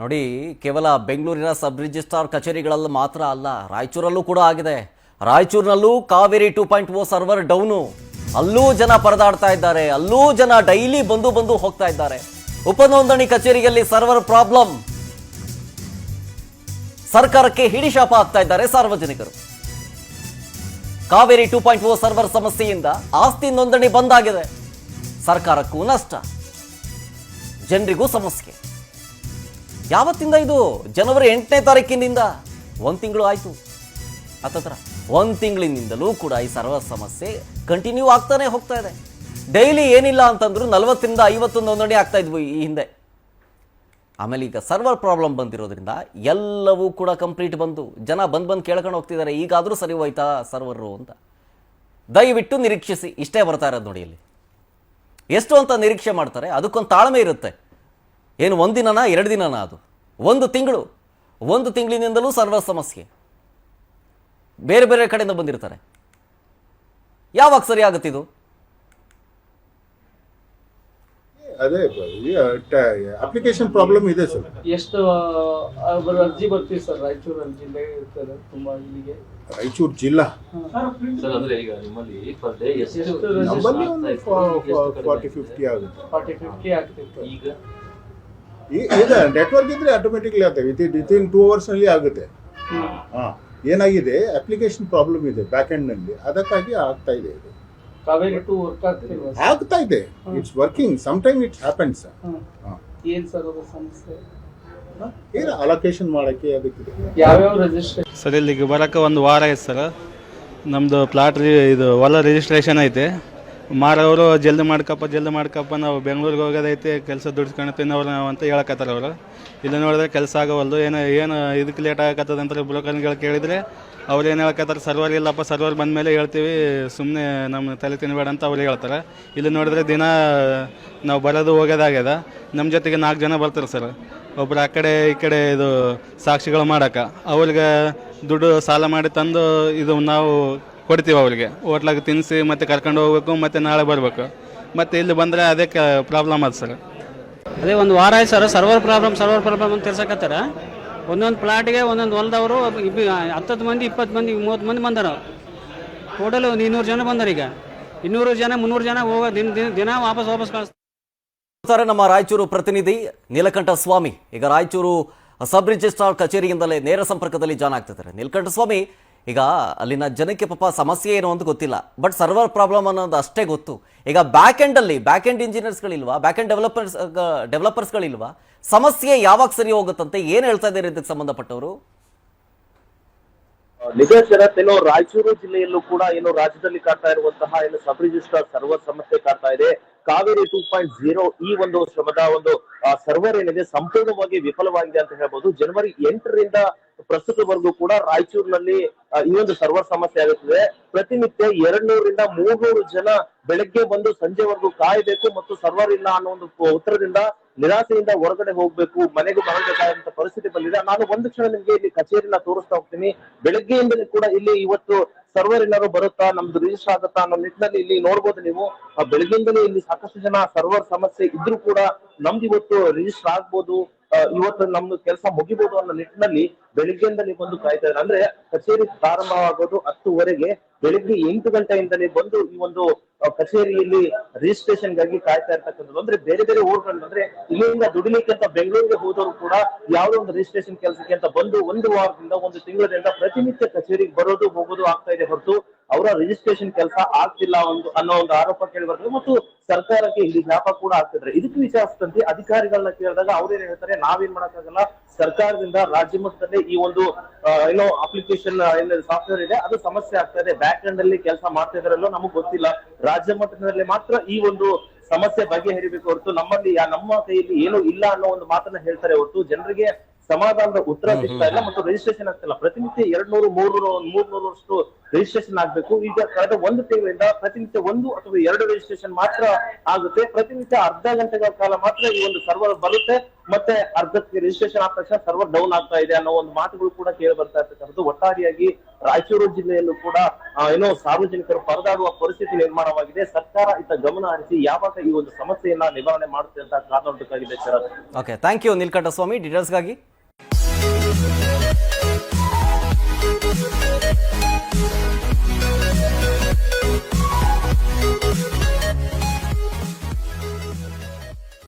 ನೋಡಿ, ಕೇವಲ ಬೆಂಗಳೂರಿನ ಸಬ್ ರಿಜಿಸ್ಟ್ರಾರ್ ಕಚೇರಿಗಳಲ್ಲಿ ಮಾತ್ರ ಅಲ್ಲ, ರಾಯಚೂರಲ್ಲೂ ಕೂಡ ಆಗಿದೆ. ರಾಯಚೂರಿನಲ್ಲೂ ಕಾವೇರಿ 2.0 ಸರ್ವರ್ ಡೌನು. ಅಲ್ಲೂ ಜನ ಪರದಾಡ್ತಾ ಇದ್ದಾರೆ, ಅಲ್ಲೂ ಜನ ಡೈಲಿ ಬಂದು ಹೋಗ್ತಾ ಇದ್ದಾರೆ. ಉಪನೋಂದಣಿ ಕಚೇರಿಯಲ್ಲಿ ಸರ್ವರ್ ಪ್ರಾಬ್ಲಮ್. ಸರ್ಕಾರಕ್ಕೆ ಹಿಡಿಶಾಪ ಆಗ್ತಾ ಇದ್ದಾರೆ ಸಾರ್ವಜನಿಕರು. ಕಾವೇರಿ 2.0 ಸರ್ವರ್ ಸಮಸ್ಯೆಯಿಂದ ಆಸ್ತಿ ನೋಂದಣಿ ಬಂದಾಗಿದೆ. ಸರ್ಕಾರಕ್ಕೂ ನಷ್ಟ, ಜನರಿಗೂ ಸಮಸ್ಯೆ. ಯಾವತ್ತಿಂದ ಇದು? ಜನವರಿ 8ನೇ ತಾರೀಕಿನಿಂದ 1 ತಿಂಗಳು ಆಯ್ತು. ಹತ್ತತ್ರ 1 ತಿಂಗಳಿನಿಂದಲೂ ಕೂಡ ಈ ಸರ್ವರ್ ಸಮಸ್ಯೆ ಕಂಟಿನ್ಯೂ ಆಗ್ತಾನೆ ಹೋಗ್ತಾ ಇದೆ. ಡೈಲಿ ಏನಿಲ್ಲ ಅಂತಂದ್ರು 40ರಿಂದ 50 ನೋಂದಣಿ ಆಗ್ತಾ ಇದ್ವು ಈ ಹಿಂದೆ. ಆಮೇಲೆ ಈಗ ಸರ್ವರ್ ಪ್ರಾಬ್ಲಮ್ ಬಂದಿರೋದ್ರಿಂದ ಎಲ್ಲವೂ ಕೂಡ ಕಂಪ್ಲೀಟ್ ಬಂದು ಜನ ಬಂದು ಕೇಳ್ಕೊಂಡು ಹೋಗ್ತಿದ್ದಾರೆ, ಈಗಾದರೂ ಸರಿ ಹೋಯ್ತಾ ಸರ್ವರು ಅಂತ. ದಯವಿಟ್ಟು ನಿರೀಕ್ಷಿಸಿ, ಇಷ್ಟೇ ಬರ್ತಾ ಇರೋದು ನೋಡಿ. ಇಲ್ಲಿ ಎಷ್ಟು ಅಂತ ನಿರೀಕ್ಷೆ ಮಾಡ್ತಾರೆ, ಅದಕ್ಕೊಂದು ತಾಳ್ಮೆ ಇರುತ್ತೆ. ಏನು 1 ದಿನನ 2 ದಿನನ? ಅದು 1 ತಿಂಗಳು. 1 ತಿಂಗಳಿನಿಂದಲೂ ಸರ್ವರ್ ಸಮಸ್ಯೆ. ಬೇರೆ ಬೇರೆ ಕಡೆಯಿಂದ ಬಂದಿರ್ತಾರೆ. ಯಾವಾಗ ಸರಿ ಆಗುತ್ತಿದು? ಅದೇ ಅಪ್ಲಿಕೇಶನ್ ಪ್ರಾಬ್ಲಮ್ ಇದೆ ಸರ್. ಎಷ್ಟು ಅರ್ಜಿ ಬರ್ತೀವಿ ಸರ್? ರಾಯಚೂರು ಜಿಲ್ಲೆ ಇರ್ತಾರೆ ತುಂಬಾ. ಇಲ್ಲಿಗೆ ರಾಯಚೂರು ಜಿಲ್ಲಾ ಸರ್, ಅಂದ್ರೆ ಈಗ ನಿಮ್ಮಲ್ಲಿ ಪರ್ ಡೇ ನಮ್ಮಲ್ಲಿ ಒಂದು 40-50 ಆಗುತ್ತೆ. 40-50 ಆಗ್ತಿತ್ತು. ಈಗ ನೆಟ್ವರ್ಕ್ ಇದ್ರೆ ಆಟೋಮೆಟಿಕ್ಲಿ ಆಗುತ್ತೆ. ವಿತಿನ್ 2 hours ನಲ್ಲಿ ಆಗುತ್ತೆ. ಏನಾಗಿದೆ, ಅಪ್ಲಿಕೇಶನ್ ಪ್ರಾಬ್ಲಮ್ ಇದೆ ಬ್ಯಾಕ್ ಎಂಡ್ ನಲ್ಲಿ, ಅದಕ್ಕಾಗಿ ಆಗ್ತಾ ಇದೆ. ಇದು ಕಾವೇರಿ 2 ವರ್ಕ್ ಆಗ್ತಾ ಇದೆ. It's working. Some time it happens. ಏನ್ ಸರ್ ಅದು ಸಮಸ್ಯೆ? ಏನು ಅಲೋಕೇಶನ್ ಮಾಡಕ್ಕೆ ಅದಕ್ಕೆ ಯಾವ್ಯಾವ ರಿಜಿಸ್ಟ್ರೇಷನ್ ಸರ್? ಇಲ್ಲಿಗೆ ಬರೋಕ್ಕೆ 1 ವಾರ ಆಯ್ತು ಸರ್. ನಮ್ಮದು ಪ್ಲಾಟ್ ಇದು ಹೊಲ ರಿಜಿಸ್ಟ್ರೇಷನ್ ಐತೆ. ಮಾರೋರು ಜಲ್ದಿ ಮಾಡ್ಕಪ್ಪ ನಾವು ಬೆಂಗಳೂರಿಗೆ ಹೋಗೋದೈತೆ, ಕೆಲಸ ದುಡ್ಸ್ಕೊಳ್ತೀನಿ ಅವ್ರು ನಾವು ಅಂತ ಹೇಳಕತ್ತಾರ ಅವರು. ಇಲ್ಲಿ ನೋಡಿದ್ರೆ ಕೆಲಸ ಆಗೋವಲ್ದು. ಏನು ಇದಕ್ಕೆ ಲೇಟ್ ಆಗತ್ತದ ಅಂತ ಬ್ರೋಕರ್ಗಳು ಕೇಳಿದರೆ ಅವ್ರು ಏನು ಹೇಳಕತ್ತಾರೆ, ಸರ್ವರ್ ಇಲ್ಲಪ್ಪ, ಸರ್ವರ್ ಬಂದಮೇಲೆ ಹೇಳ್ತೀವಿ, ಸುಮ್ಮನೆ ನಮ್ಮ ತಲೆ ತಿನ್ನಬೇಡ ಅಂತ ಅವ್ರು ಹೇಳ್ತಾರೆ. ಇಲ್ಲಿ ನೋಡಿದ್ರೆ ದಿನ ನಾವು ಬರೋದು ಹೋಗೋದಾಗ್ಯದ. ನಮ್ಮ ಜೊತೆಗೆ 4 ಜನ ಬರ್ತಾರೆ ಸರ್. ಒಬ್ಬರು ಆ ಕಡೆ ಈ ಕಡೆ ಇದು ಸಾಕ್ಷಿಗಳು ಮಾಡೋಕೆ, ಅವ್ರಿಗೆ ದುಡ್ಡು ಸಾಲ ಮಾಡಿ ತಂದು ಇದು ನಾವು ಕೊಡ್ತೀವಿ ಅವ್ರಿಗೆ. ಹೋಟ್ಲಾಗ ತಿನ್ನಿಸಿ ಮತ್ತೆ ಕರ್ಕೊಂಡು ಹೋಗ್ಬೇಕು, ಮತ್ತೆ ನಾಳೆ ಬರಬೇಕು. ಮತ್ತೆ ಇಲ್ಲಿ ಬಂದರೆ ಅದೇ ಪ್ರಾಬ್ಲಮ್ ಅದು ಸರ್. ಅದೇ 1 ವಾರ ಆಯ್ತು ಸರ್. ಸರ್ವರ್ ಪ್ರಾಬ್ಲಮ್ ಅಂತ ತಿರ್ಸಕತ್ತಾರ. ಒಂದೊಂದು ಪ್ಲಾಟ್ಗೆ ಒಂದೊಂದು ಹೊಲದವರು 10 ಮಂದಿ, 20 ಮಂದಿ, 30 ಮಂದಿ ಬಂದಾರ. ಟೋಟಲ್ 200 ಜನ ಬಂದಾರ. ಈಗ 200 ಜನ 300 ಜನ ಹೋಗೋ ದಿನ ವಾಪಸ್ ಕಳಿಸ್ತಾರೆ. ನಮ್ಮ ರಾಯಚೂರು ಪ್ರತಿನಿಧಿ ನೀಲಕಂಠ ಸ್ವಾಮಿ ಈಗ ರಾಯಚೂರು ಸಬ್ ರಿಜಿಸ್ಟ್ರಾರ್ ಕಚೇರಿಯಿಂದಲೇ ನೇರ ಸಂಪರ್ಕದಲ್ಲಿ ಜಾಯ್ನ್ ಆಗ್ತಿದ್ದಾರೆ. ನೀಲಕಂಠ ಸ್ವಾಮಿ, ಈಗ ಅಲ್ಲಿನ ಜನಕ್ಕೆ ಪಾಪ ಸಮಸ್ಯೆ ಏನು ಅಂತ ಗೊತ್ತಿಲ್ಲ, ಬಟ್ ಸರ್ವರ್ ಪ್ರಾಬ್ಲಮ್ ಅನ್ನೋದು ಅಷ್ಟೇ ಗೊತ್ತು. ಈಗ ಬ್ಯಾಕ್ ಎಂಡ್ ಇಂಜಿನಿಯರ್ಸ್ಗಳಿಲ್ವಾ, ಬ್ಯಾಕ್ ಎಂಡ್ ಡೆವಲಪರ್ಸ್ಗಳಿಲ್ವಾ? ಸಮಸ್ಯೆ ಯಾವಾಗ ಸರಿ ಹೋಗುತ್ತಂತೆ? ಏನು ಹೇಳ್ತಾ ಇದ್ದಾರೆ ಇದಕ್ಕೆ ಸಂಬಂಧಪಟ್ಟವರು? ನಿಜ ಶರತ್, ಏನು ರಾಯಚೂರು ಜಿಲ್ಲೆಯಲ್ಲೂ ಕೂಡ ಏನು ರಾಜ್ಯದಲ್ಲಿ ಕಾಡ್ತಾ ಇರುವಂತಹ ಏನು ಸಬ್ ರಿಜಿಸ್ಟ್ರಾರ್ ಸರ್ವರ್ ಸಮಸ್ಯೆ ಕಾಡ್ತಾ ಇದೆ. ಕಾವೇರಿ 2.0 ಈ ಒಂದು ಶ್ರಮದ ಒಂದು ಸರ್ವರ್ ಏನಿದೆ ಸಂಪೂರ್ಣವಾಗಿ ವಿಫಲವಾಗಿದೆ ಅಂತ ಹೇಳ್ಬೋದು. ಜನವರಿ 8ರಿಂದ ಪ್ರಸ್ತುತವರೆಗೂ ಕೂಡ ರಾಯಚೂರಿನಲ್ಲಿ ಈ ಒಂದು ಸರ್ವರ್ ಸಮಸ್ಯೆ ಆಗುತ್ತದೆ. ಪ್ರತಿನಿತ್ಯ 200ರಿಂದ 300 ಜನ ಬೆಳಗ್ಗೆ ಬಂದು ಸಂಜೆವರೆಗೂ ಕಾಯಬೇಕು ಮತ್ತು ಸರ್ವರ್ ಇಲ್ಲ ಅನ್ನೋ ಒಂದು ಉತ್ತರದಿಂದ ನಿರಾಸೆಯಿಂದ ಹೊರಗಡೆ ಹೋಗ್ಬೇಕು, ಮನೆಗೆ ಮರಳಬೇಕಾದಂತ ಪರಿಸ್ಥಿತಿ ಬಂದಿದೆ. ನಾನು ಒಂದು ಕ್ಷಣ ನಿಮ್ಗೆ ಇಲ್ಲಿ ಕಚೇರಿನ ತೋರಿಸ್ತಾ ಹೋಗ್ತೀನಿ. ಬೆಳಗ್ಗೆಯಿಂದಲೇ ಕೂಡ ಇಲ್ಲಿ ಇವತ್ತು ಸರ್ವರ್ ಏನಾದ್ರು ಬರುತ್ತಾ, ನಮ್ದು ರಿಜಿಸ್ಟರ್ ಆಗುತ್ತಾ ಅನ್ನೋ ನಿಟ್ಟಿನಲ್ಲಿ ಇಲ್ಲಿ ನೋಡ್ಬೋದು ನೀವು. ಬೆಳಗ್ಗೆಯಿಂದಲೇ ಇಲ್ಲಿ ಸಾಕಷ್ಟು ಜನ ಸರ್ವರ್ ಸಮಸ್ಯೆ ಇದ್ರೂ ಕೂಡ ನಮ್ದು ಇವತ್ತು ರಿಜಿಸ್ಟರ್ ಆಗ್ಬೋದು, ಇವತ್ತು ನಮ್ದು ಕೆಲಸ ಮುಗಿಬಹುದು ಅನ್ನೋ ನಿಟ್ಟಿನಲ್ಲಿ ಬೆಳಿಗ್ಗೆಯಿಂದಲೇ ಬಂದು ಕಾಯ್ತಾ ಇದ್ದಾರೆ. ಅಂದ್ರೆ ಕಚೇರಿ ಪ್ರಾರಂಭವಾಗೋದು 10ವರೆಗೆ, ಬೆಳಿಗ್ಗೆ 8 ಗಂಟೆಯಿಂದಲೇ ಬಂದು ಈ ಒಂದು ಕಚೇರಿಯಲ್ಲಿ ರಿಜಿಸ್ಟ್ರೇಷನ್ ಗಾಗಿ ಕಾಯ್ತಾ ಇರ್ತಕ್ಕಂಥದ್ದು. ಅಂದ್ರೆ ಬೇರೆ ಬೇರೆ ಊರುಗಳು, ಅಂದ್ರೆ ಇಲ್ಲಿಂದ ದುಡಿಲಿಕ್ಕೆ ಅಂತ ಬೆಂಗಳೂರಿಗೆ ಹೋದವರು ಕೂಡ ಯಾವುದೋ ಒಂದು ರಿಜಿಸ್ಟ್ರೇಷನ್ ಕೆಲಸಕ್ಕೆ ಅಂತ ಬಂದು 1 ವಾರದಿಂದ 1 ತಿಂಗಳಿಂದ ಪ್ರತಿನಿತ್ಯ ಕಚೇರಿಗೆ ಬರೋದು ಹೋಗೋದು ಆಗ್ತಾ ಇದೆ ಹೊರತು ಅವರ ರಿಜಿಸ್ಟ್ರೇಷನ್ ಕೆಲಸ ಆಗ್ತಿಲ್ಲ ಅನ್ನೋ ಒಂದು ಆರೋಪ ಕೇಳಿ ಬರ್ತದೆ. ಮತ್ತು ಸರ್ಕಾರಕ್ಕೆ ಇಲ್ಲಿ ಶಾಪ ಕೂಡ ಆಗ್ತಿದ್ರೆ. ಇದಕ್ಕೆ ವಿಚಾರಿಸಿದಂತೆ ಅಧಿಕಾರಿಗಳನ್ನ ಕೇಳಿದಾಗ ಅವ್ರೇನ್ ಹೇಳ್ತಾರೆ, ನಾವೇನ್ ಮಾಡಕ್ಕಾಗಲ್ಲ, ಸರ್ಕಾರದಿಂದ ರಾಜ್ಯ ಮಟ್ಟದಲ್ಲಿ ಈ ಒಂದು ಏನೋ ಅಪ್ಲಿಕೇಶನ್ ಸಾಫ್ಟ್ವೇರ್ ಇದೆ, ಅದು ಸಮಸ್ಯೆ ಆಗ್ತಾ ಇದೆ. ಬ್ಯಾಕ್ ಎಂಡ್ ಅಲ್ಲಿ ಕೆಲಸ ಮಾಡ್ತಾ ಇದಾರಲ್ಲೋ ನಮಗ್ ಗೊತ್ತಿಲ್ಲ. ರಾಜ್ಯ ಮಟ್ಟದಲ್ಲಿ ಮಾತ್ರ ಈ ಒಂದು ಸಮಸ್ಯೆ ಬಗೆಹರಿಬೇಕು ಹೊರತು ನಮ್ಮ ಕೈಯಲ್ಲಿ ಏನು ಇಲ್ಲ ಅನ್ನೋ ಒಂದು ಮಾತನ್ನ ಹೇಳ್ತಾರೆ ಹೊರತು ಜನರಿಗೆ ಸಮಾಧಾನದ ಉತ್ತರ ಸಿಗ್ತಾ ಇಲ್ಲ ಮತ್ತು ರಿಜಿಸ್ಟ್ರೇಷನ್ ಆಗ್ತಿಲ್ಲ. ಪ್ರತಿನಿತ್ಯ 200-300 ರಿಜಿಸ್ಟ್ರೇಷನ್ ಆಗ್ಬೇಕು. ಈಗ ಕಳೆದ 1 ತಿಂಗಳಿಂದ ಪ್ರತಿನಿತ್ಯ 1 ಅಥವಾ 2 ರಿಜಿಸ್ಟ್ರೇಷನ್ ಮಾತ್ರ ಆಗುತ್ತೆ. ಪ್ರತಿನಿತ್ಯ ಅರ್ಧ ಗಂಟೆಗಳ ಕಾಲ ಮಾತ್ರ ಈ ಒಂದು ಸರ್ವರ್ ಬರುತ್ತೆ. ಮತ್ತೆ ಅರ್ಧಕ್ಕೆ ರಿಜಿಸ್ಟ್ರೇಷನ್ ಆದ ತಕ್ಷಣ ಸರ್ವರ್ ಡೌನ್ ಆಗ್ತಾ ಇದೆ ಅನ್ನೋ ಒಂದು ಮಾತುಗಳು ಕೂಡ ಕೇಳಿ ಬರ್ತಾ ಇರ್ತಕ್ಕಂಥದ್ದು. ಒಟ್ಟಾರೆಯಾಗಿ ರಾಯಚೂರು ಜಿಲ್ಲೆಯಲ್ಲೂ ಕೂಡ ಏನೋ ಸಾರ್ವಜನಿಕರು ಪರದಾಡುವ ಪರಿಸ್ಥಿತಿ ನಿರ್ಮಾಣವಾಗಿದೆ. ಸರ್ಕಾರ ಇತ್ತ ಗಮನ ಹರಿಸಿ ಯಾವಾಗ ಈ ಒಂದು ಸಮಸ್ಯೆಯನ್ನ ನಿವಾರಣೆ ಮಾಡುತ್ತೆ ಅಂತ ಕಾದು ನೋಡಬೇಕಾಗಿದೆ. Okay, thank you Neelakanta Swamy ಡೀಟೇಲ್ಸ್ಗಾಗಿ.